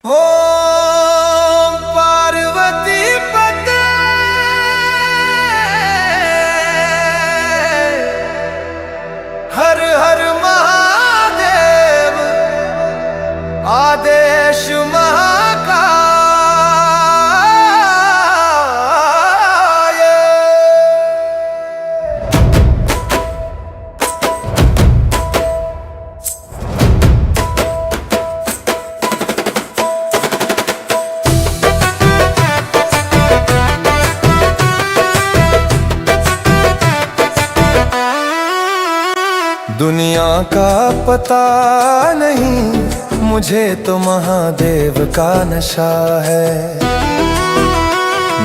ओम पार्वती पते हर हर महादेव आदेश महाकाय। दुनिया का पता नहीं मुझे तो महादेव का नशा है।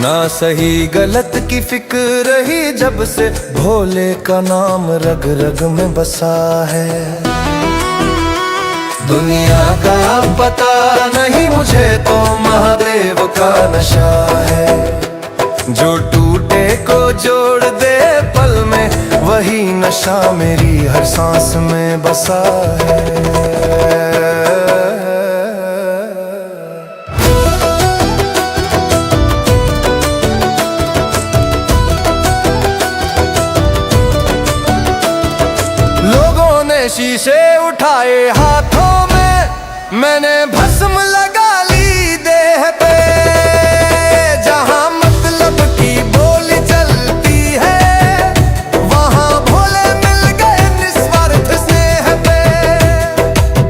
ना सही गलत की फिक्र रही जब से भोले का नाम रग रग में बसा है। दुनिया का पता नहीं मुझे तो महादेव का नशा है। जो टूटे को जोड़ दे पल में वही नशा मेरी हर सांस में बसा है। लोगों ने शीशे उठाए हाथों में, मैंने भस्म लगा ली देह पे। जहां मतलब की बोली चलती है वहां भोले मिल गए निस्वार्थ स्नेह पे।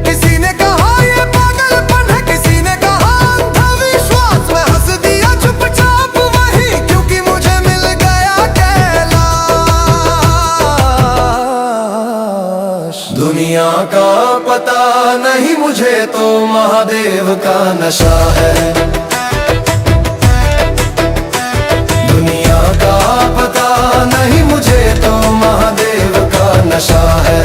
किसी ने कहा ये पागलपन है, किसी ने कहा अंधविश्वास। मैं हंस दिया चुपचाप वही क्योंकि मुझे मिल गया कैलाश। दुनिया का पता नहीं मुझे तो महादेव का नशा है। दुनिया का पता नहीं मुझे तो महादेव का नशा है।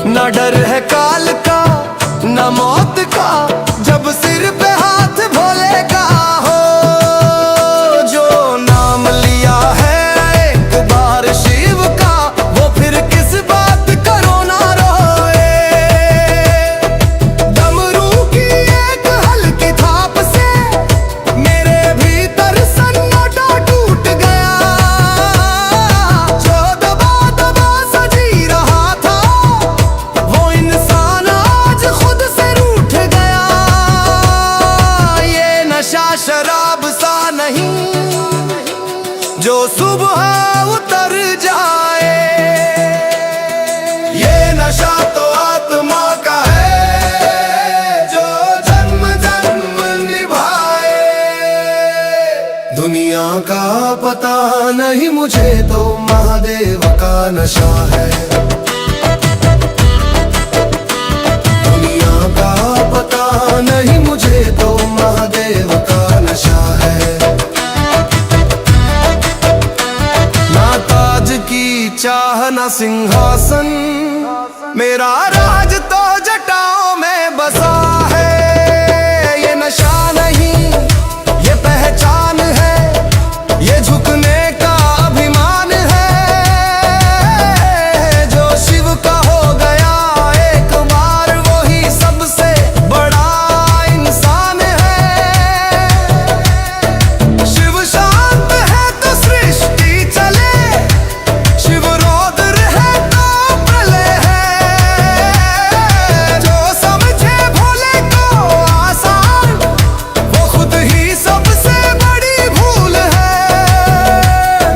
न डर है काल का न मौत का, जब सिर पे हाथ भोले का हो। जो नाम लिया है एक बार शिव का वो फिर किस बात करो ना रोए। डमरू की एक हल्की थाप से मेरे भीतर सन्नाटा टूट गया। जो दबा दबा सजी रहा था वो इंसान आज खुद से रूठ गया। ये नशा शराब सा नहीं जो सुबह उतर जाए। ये नशा तो आत्मा का है जो जन्म जन्म निभाए। दुनिया का पता नहीं मुझे तो महादेव का नशा है। दुनिया का पता नहीं मुझे तो महादेव का नशा है। ना ताज की चाह ना सिंहासन, मेरा राज तो जटाओं में बसा है। ये नशा नहीं ये पहचान है, ये झुकने का अभिमान है। जो शिव का हो गया एक बार वही सबसे बड़ा इंसान है। शिव शांत है तो सृष्टि चले, शिव रौद्र है तो प्रलय है। जो समझे भोले को आसान वो खुद ही सबसे बड़ी भूल है।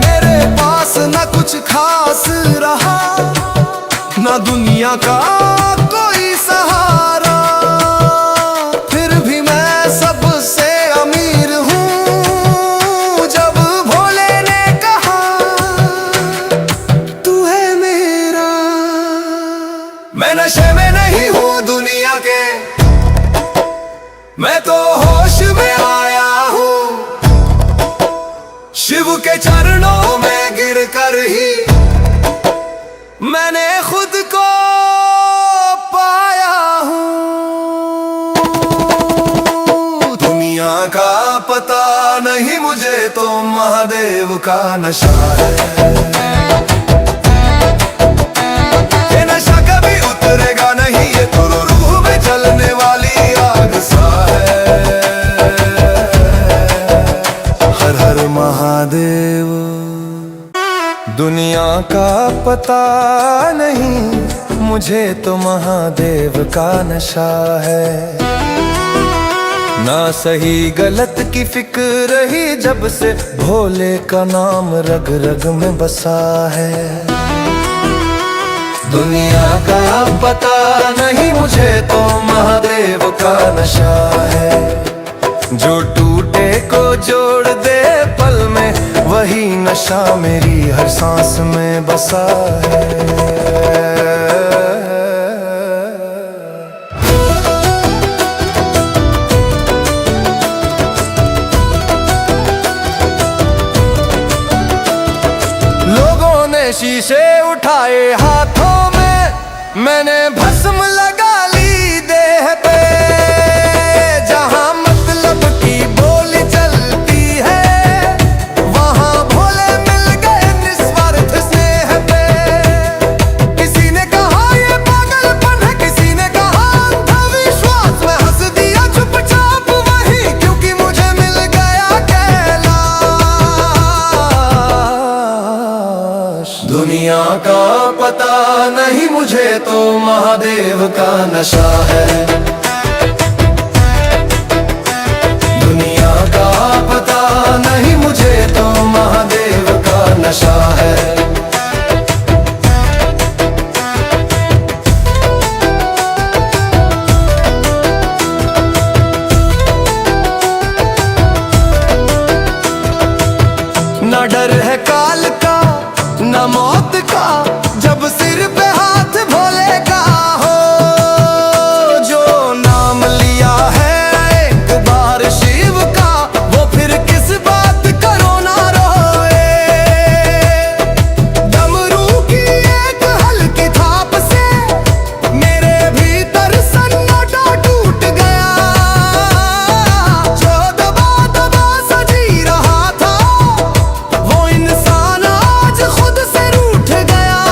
मेरे पास न कुछ खास रहा न दुनिया का कोई सहारा, फिर भी मैं सबसे अमीर हूँ। जब भोले ने कहा तू है मेरा, मैं नशे में नहीं हूँ दुनिया के, मैं तो होश में आया हूँ। शिव के चरणों में गिर कर ही मैंने खुद को पाया हूँ। दुनिया का पता नहीं मुझे तो महादेव का नशा है। ये नशा कभी उतरेगा नहीं, ये तो रूह में जलने वाली आग सा है। हर हर महादेव। दुनिया का पता नहीं, मुझे तो महादेव का नशा है। ना सही गलत की फिक्र रही जब से भोले का नाम रग रग में बसा है। दुनिया का पता नहीं, मुझे तो महादेव का नशा है। जो टूटे को जोड़ दे पल में, वही नशा मेरी हर सांस में बसा है। लोगों ने शीशे उठाए हाथों में, मैंने भस्म लगा ली देह पे। जहां मतलब की बोली चलती है, वहां भोले मिल गए निस्वार्थ स्नेह पे। किसी ने कहा ये पागलपन है, किसी ने कहा अंधविश्वास। मैं हंस दिया चुपचाप वही, क्योंकि मुझे मिल गया कैलाश। दुनिया का पता नहीं, मुझे तो महादेव का नशा है। दुनिया का पता नहीं, मुझे तो महादेव का नशा है। ना डर है काल का, ना मौत का, जब सिर पे हाथ भोले का हो। जो नाम लिया है एक बार शिव का, वो फिर किस बात करो ना रोए। डमरू की एक हल्की थाप से मेरे भीतर सन्नाटा टूट गया। जो दबा दबा सजी रहा था, वो इंसान आज खुद से रूठ गया।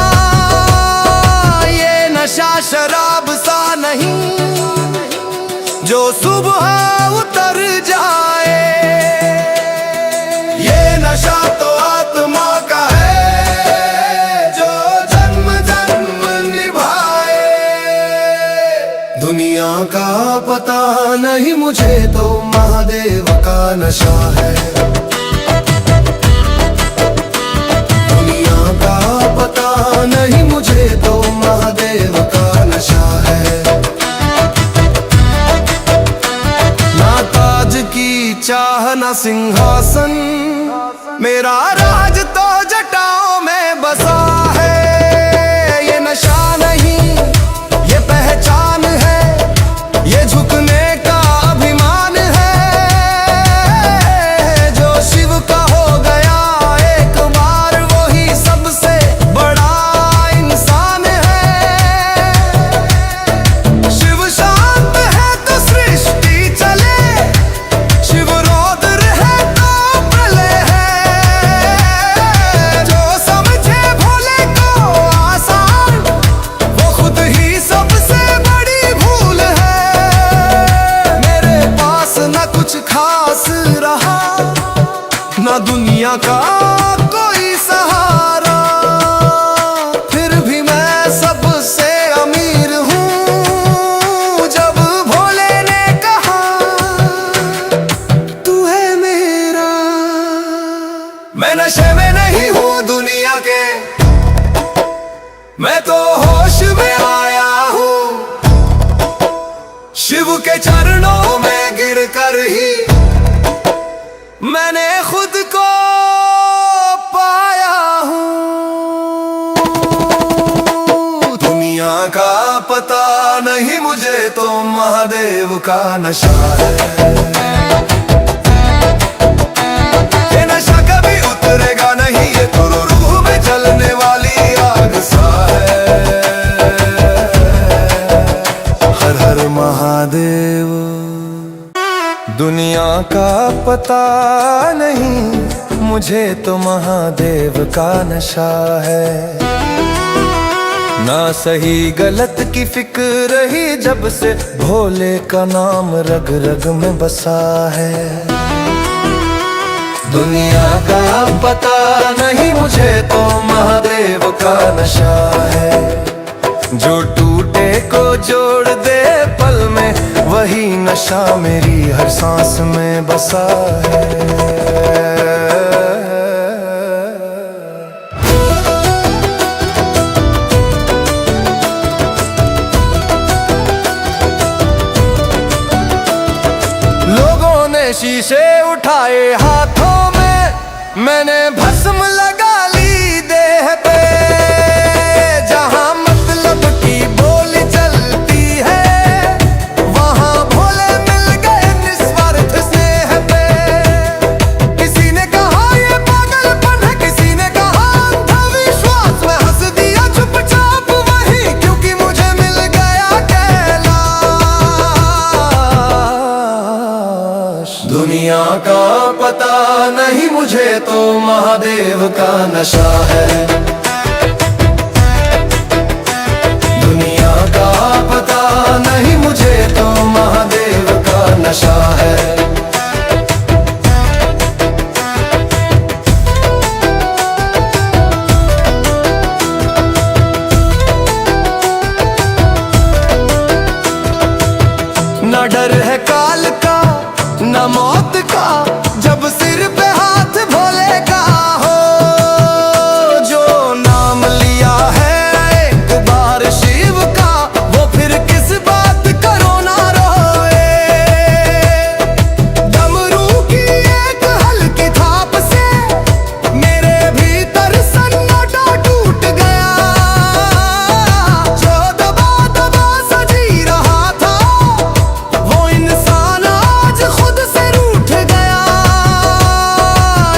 ये नशा शराब सा नहीं, जो सुबह उतर जाए। ये नशा तो आत्मा का है, जो जन्म जन्म निभाए। दुनिया का पता नहीं, मुझे तो महादेव का नशा है। दुनिया का पता नहीं, मुझे तो महादेव का नशा है। ना ताज की चाह ना सिंहासन, मेरा राज तो जटाओं में बसा है। ये नशा नहीं, ये पहचान है, ये झुकने का अभिमान है। जो शिव का हो गया एक बार, वही सबसे बड़ा इंसान है। शिव शांत है तो सृष्टि चले, शिव रौद्र है तो प्रलय है। जो समझे भोले को आसान, वो खुद ही सबसे बड़ी भूल है। मेरे पास न कुछ खास रहा, ना दुनिया का कोई सहारा, फिर भी मैं सबसे अमीर हूँ। जब भोले ने कहा तू है मेरा, मैं नशे में नहीं हूँ दुनिया के, मैं तो होश में आया हूँ। शिव के चरणों में गिर कर ही मैंने खुद को पाया हूँ। दुनिया का पता नहीं, मुझे तो महादेव का नशा है। ये नशा कभी उतरेगा नहीं, ये तो रूह में जलने वाली आग सा है। हर हर महादेव। दुनिया का पता नहीं, मुझे तो महादेव का नशा है। ना सही गलत की फिक्र ही जब से भोले का नाम रग रग में बसा है। दुनिया का पता नहीं, मुझे तो महादेव का नशा है। जो टूटे को जोड़ दे पल में, वही नशा मेरी हर सांस में बसा है। लोगों ने शीशे उठाए हाथों में, मैंने भस्म लगा ली देह पे। जहां मतलब की बोली चलती है, वहां भोले मिल गए निस्वार्थ स्नेह पे। किसी ने कहा ये पागलपन है, किसी ने कहा अंधविश्वास। मैं हंस दिया चुपचाप वही, क्योंकि मुझे मिल गया कैलाश। दुनिया का पता नहीं, मुझे तो महादेव का नशा है। दुनिया का पता नहीं, मुझे तो महादेव का नशा है। ना डर है काल का, ना मौत का, जब सिर पे हाथ भोले का हो। जो नाम लिया है एक बार शिव का, वो फिर किस बात करो ना रोए। डमरू की एक हल्की थाप से मेरे भीतर सन्नाटा टूट गया। जो दबा दबा सजी रहा था, वो इंसान आज खुद से रूठ गया।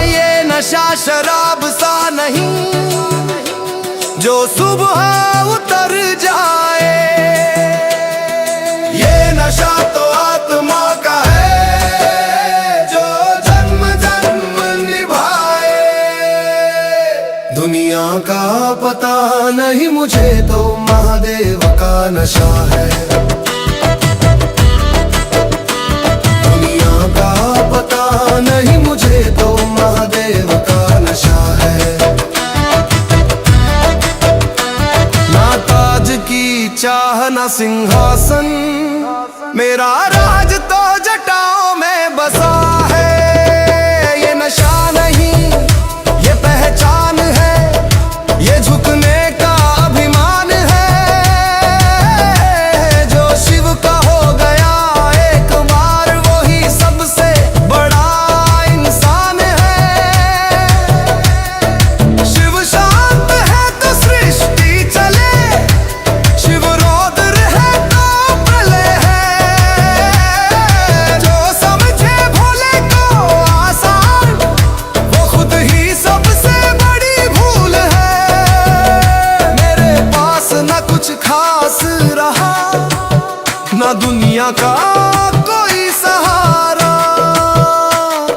ये नशा शराब सा नहीं, जो सुबह उतर जाए। ये नशा तो आत्मा का है, जो जन्म जन्म निभाए। दुनिया का पता नहीं, मुझे तो महादेव का नशा है। दुनिया का पता नहीं, मुझे तो महादेव का नशा है। ना ताज की चाह ना सिंहासन, मेरा राज तो जटाओं में बसा है। ये नशा नहीं, ये पहचान है, ये झुकने का अभिमान है। जो शिव का हो गया एक बार, वही सबसे बड़ा इंसान है। शिव शांत है तो सृष्टि चले, शिव रौद्र है तो प्रलय है। जो समझे भोले को आसान, वो खुद ही सबसे बड़ी भूल है। मेरे पास न कुछ खास रहा, न दुनिया का कोई सहारा,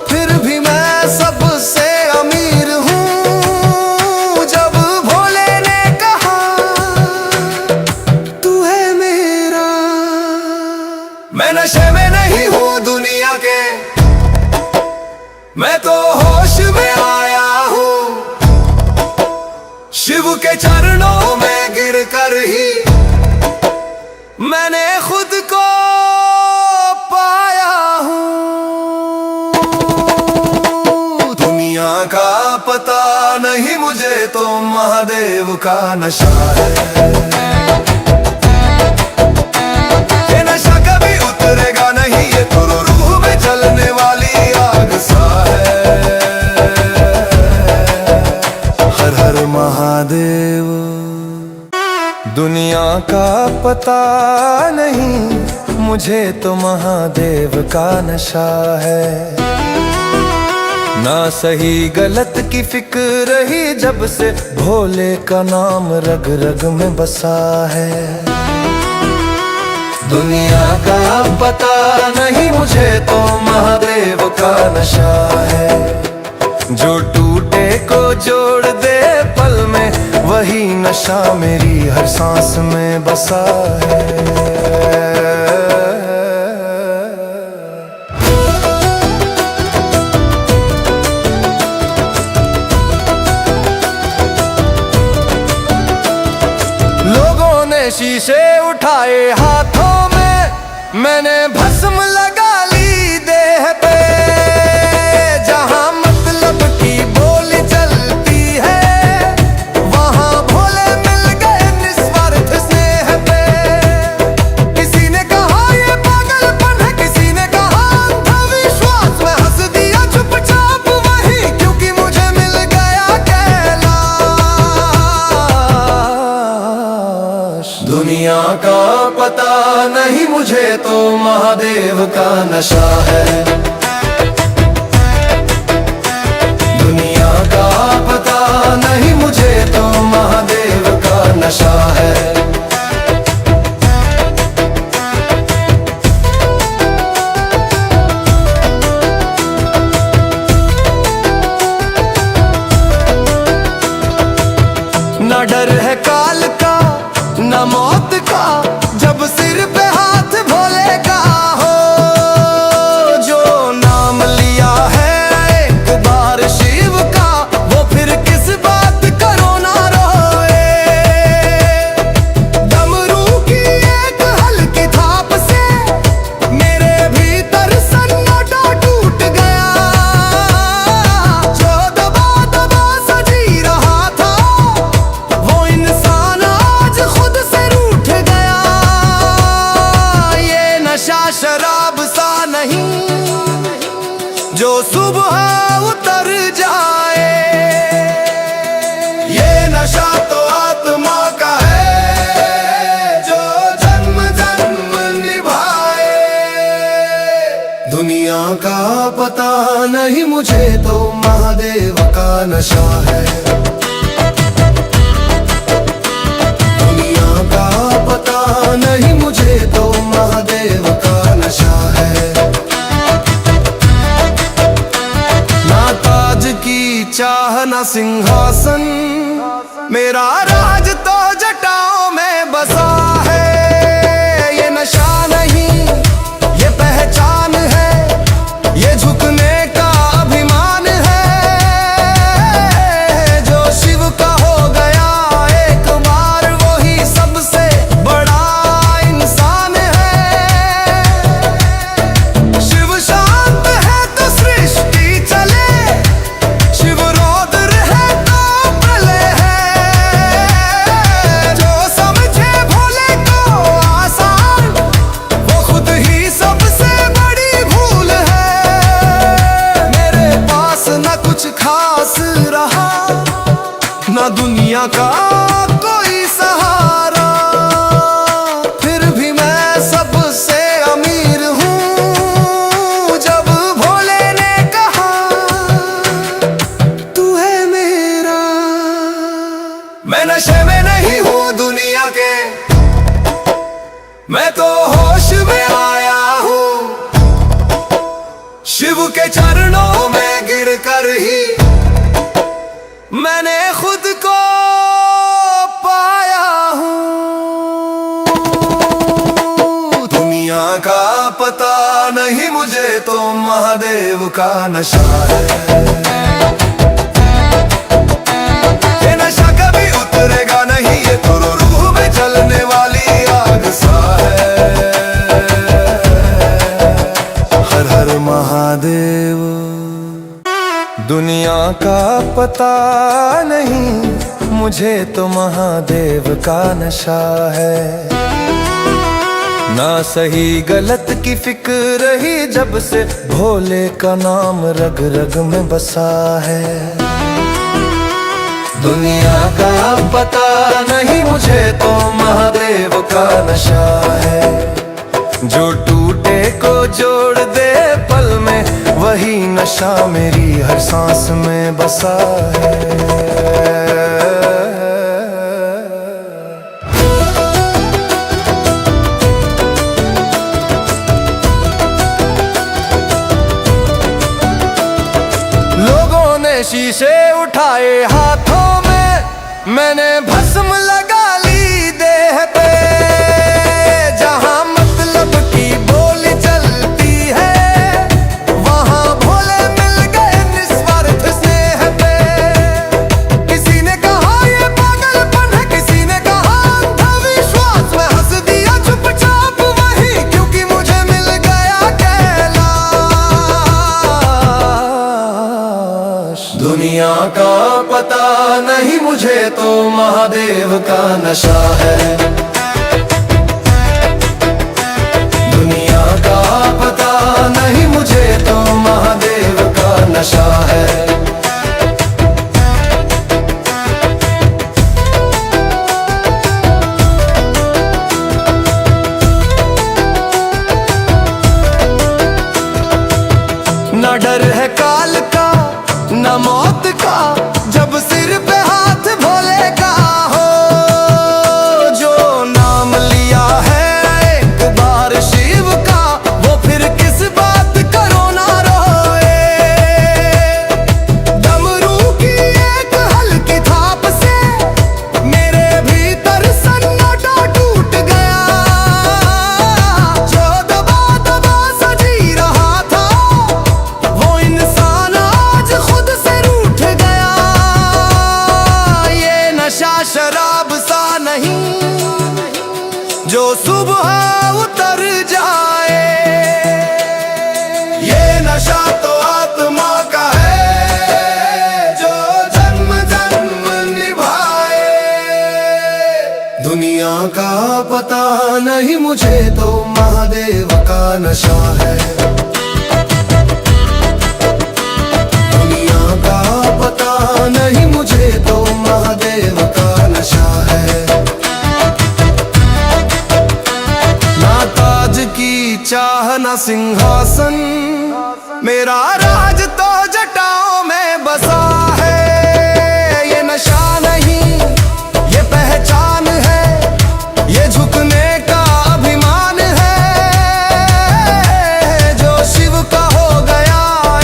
फिर भी मैं सबसे अमीर हूँ। जब भोले ने कहा तू है मेरा, मैं नशे में नहीं हूँ दुनिया के, मैं तो होश में आया हूँ। शिव के चरणों में गिर कर ही मैंने खुद को पाया हूँ। दुनिया का पता नहीं, मुझे तो महादेव का नशा है। ये नशा कभी उतरेगा नहीं, ये तो रूह में जलने वाली आग सा है। हर हर महादेव। दुनिया का पता नहीं, मुझे तो महादेव का नशा है। ना सही गलत की फिक्र ही जब से भोले का नाम रग रग में बसा है। दुनिया का पता नहीं, मुझे तो महादेव का नशा है। जो टूटे को जोड़ दे पल में, वही नशा मेरी हर सांस में बसा है। लोगों ने शीशे उठाए हाथों में, मैंने भस्म लगा ली देह पे। जहां मतलब की बोली चलती है, वहां भोले मिल गए निस्वार्थ स्नेह पे। किसी ने कहा ये पागलपन है, किसी ने कहा अंधविश्वास। मैं हंस दिया चुपचाप वही, क्योंकि मुझे मिल गया कैलाश। दुनिया का पता नहीं मुझे तो महादेव का नशा है। दुनिया का पता नहीं मुझे तो महादेव का नशा है। न डर है काल का न मौत का, जब सिर पे हाथ भोले का हो। जो नाम लिया है एक बार शिव का, वो फिर किस बात करो ना रोए। डमरू की एक हल्की थाप से मेरे भीतर सन्नाटा टूट गया। जो दबा दबा सजी रहा था, वो इंसान आज खुद से रूठ गया। ये नशा शराब सा नहीं जो सुबह उतर जाए। ये नशा तो आत्मा का है, जो जन्म जन्म निभाए। दुनिया का पता नहीं मुझे तो महादेव का नशा है। दुनिया का पता नहीं मुझे तो महादेव का नशा है। ना ताज की चाह ना सिंहासन, मेरा राज तो जटाओं में बसा है। ये नशा नहीं ये पहचान है, ये झुकने का अभिमान है। जो शिव का हो गया एक बार, वही सबसे बड़ा इंसान है। शिव शांत है तो सृष्टि चले, शिव रौद्र है तो प्रलय है। जो समझे भोले को आसान, वो खुद ही सबसे बड़ी भूल है। मेरे पास न कुछ खास रहा, न दुनिया का कोई सहारा, फिर भी मैं सबसे अमीर हूँ। जब भोले ने कहा तू है मेरा, मैं नशे में नहीं हूँ दुनिया के, मैं तो होश में आया हूँ। शिव के चरणों में गिर कर ही मैंने खुद को पाया हूँ। दुनिया का पता नहीं मुझे तो महादेव का नशा है। ये नशा कभी उतरेगा नहीं, ये तो रूह में जलने वाली आग सा है। हर हर महादेव। दुनिया का पता नहीं मुझे तो महादेव का नशा है। ना सही गलत की फिक्र रही जब से, भोले का नाम रग रग में बसा है। दुनिया का पता नहीं मुझे तो महादेव का नशा है। जो टूटे को जोड़ दे पल में, वही नशा मेरी हर सांस में बसा है। ने शीशे उठाए हाथों में, मैंने भस्म लगा ली देह पे। जहां मतलब की बोली चलती है, वहां भोले मिल गए निस्वार्थ स्नेह पे। किसी ने कहा ये पागलपन है, किसी ने कहा अंधविश्वास। मैं हंस दिया चुपचाप वही, क्योंकि मुझे मिल गया कैलाश। दुनिया का पता नहीं मुझे तो महादेव का नशा है। दुनिया का पता नहीं मुझे तो महादेव का नशा है। न डर है काल का न मौत का, जब सिर पे हाथ भोले का हो। जो नाम लिया है एक बार शिव का, वो फिर किस बात करो ना रोए। डमरू की एक हल्की थाप से मेरे भीतर सन्नाटा टूट गया। जो दबा दबा सजी रहा था, वो इंसान आज खुद से रूठ गया। ये नशा शराब सा नहीं जो सुबह उतर जाए। ये नशा तो आत्मा का है जो जन्म जन्म निभाए। दुनिया का पता नहीं मुझे तो महादेव का नशा है। दुनिया का पता नहीं मुझे तो महादेव का नशा है। ना ताज की चाह ना सिंहासन, मेरा राज तो जटाओं में बसा है। ये नशा नहीं ये पहचान है, ये झुकने का अभिमान है। जो शिव का हो गया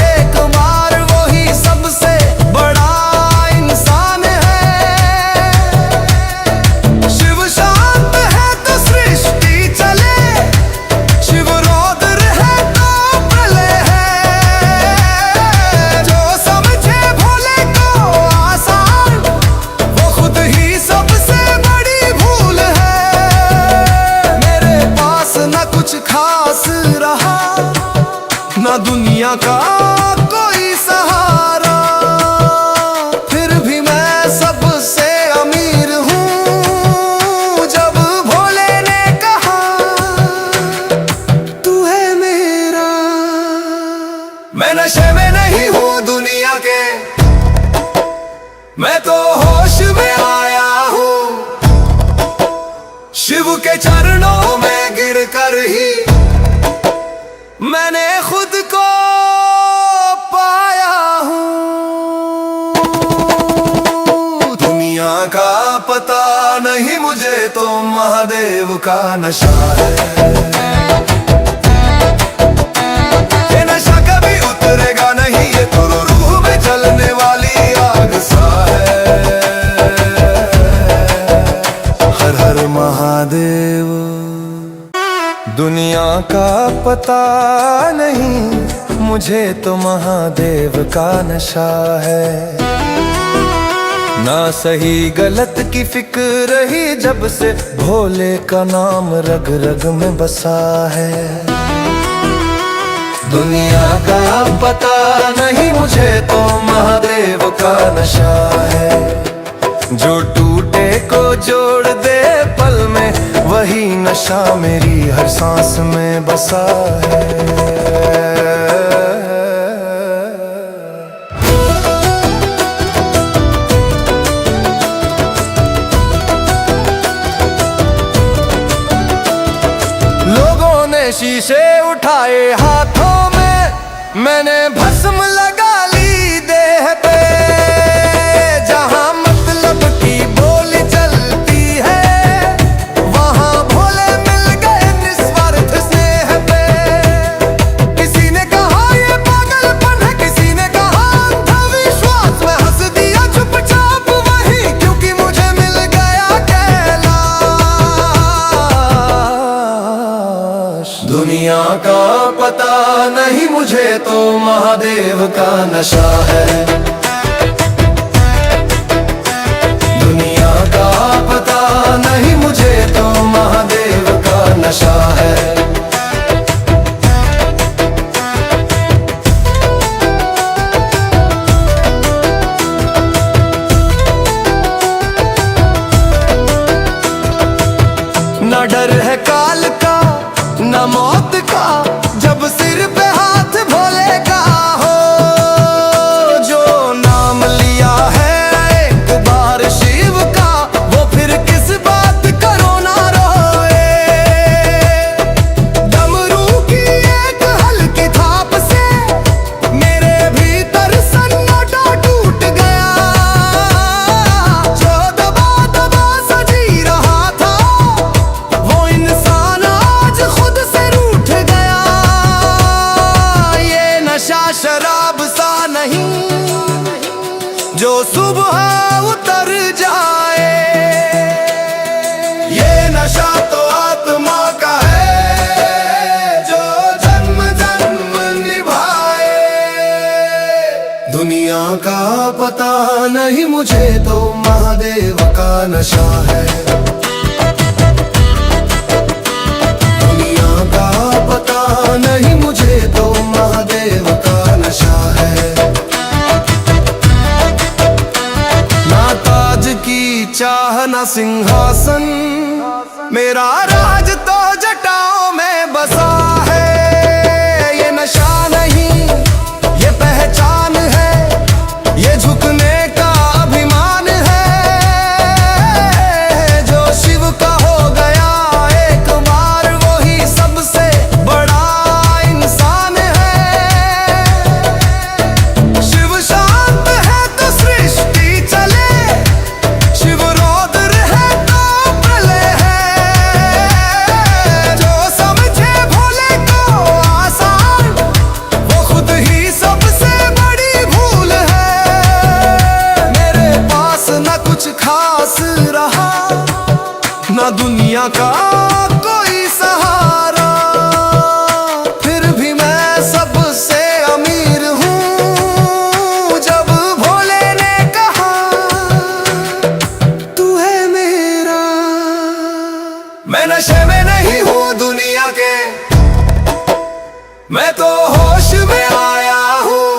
एक बार, वही सबसे बड़ा इंसान है। शिव शांत है तो सृष्टि चले, शिव रौद्र है तो प्रलय है। जो समझे भोले को आसान, वो खुद ही सबसे बड़ी भूल है। मेरे पास न कुछ खास रहा, न दुनिया का कोई सहारा, फिर भी मैं सबसे अमीर हूँ। जब भोले ने कहा तू है मेरा, मैं नशे में नहीं हूँ दुनिया के, मैं तो होश में आया हूँ। शिव के चरणों में गिर कर ही मैंने खुद को पाया हूँ। दुनिया का पता नहीं मुझे तो महादेव का नशा है। ये नशा कभी उतरेगा नहीं, ये तो रूह में जलने वाली आग सा है। हर हर महादेव। दुनिया का पता नहीं मुझे तो महादेव का नशा है। ना सही गलत की फिक्र ही जब से भोले का नाम रग रग में बसा है। दुनिया का पता नहीं मुझे तो महादेव का नशा है। जो टूटे को जोड़ दे पल में, वही नशा मेरी हर सांस में बसा है। लोगों ने शीशे उठाए हाथों में, मैंने भस्म लगा ली देह पे। जहां मतलब की बोली चलती है, वहां भोले मिल गए निस्वार्थ स्नेह पे। किसी ने कहा ये पागलपन है, किसी ने कहा अंधविश्वास। नहीं, मुझे तो महादेव का नशा है। दुनिया का पता नहीं, मुझे तो महादेव का नशा है। न डर है काल का न मौत का, जब सिर पे हाथ भोले का हो। जो नाम लिया है एक बार शिव का, वो फिर किस बात करो ना रोए। डमरू की एक हल्की थाप से मेरे भीतर सन्नाटा टूट गया। जो दबा दबा सजी रहा था, वो इंसान आज खुद से रूठ गया। ये नशा शराब सा नहीं जो सुबह उतर जाए। ये नशा तो आत्मा का है जो जन्म जन्म निभाए। दुनिया का पता नहीं, मुझे तो महादेव का नशा है। दुनिया का पता नहीं, मुझे तो महादेव का नशा है। ना ताज की चाह ना सिंहासन, मेरा राज तो जटाओं में बसा है। ये नशा नहीं ये पहचान है, ये झुकने का अभिमान है। जो शिव का हो गया एक बार, वही सबसे बड़ा इंसान है। शिव शांत है तो सृष्टि चले, शिव रौद्र है तो प्रलय है। जो समझे भोले को आसान, वो खुद ही सबसे बड़ी भूल है। मेरे पास न कुछ खास रहा, ना दुनिया का कोई सहारा, फिर भी मैं सबसे अमीर हूँ। जब भोले ने कहा तू है मेरा, मैं नशे में नहीं हूँ दुनिया के, मैं तो होश में आया हूँ।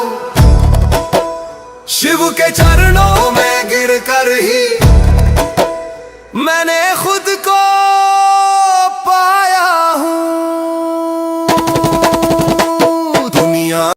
शिव के चरणों में गिर कर ही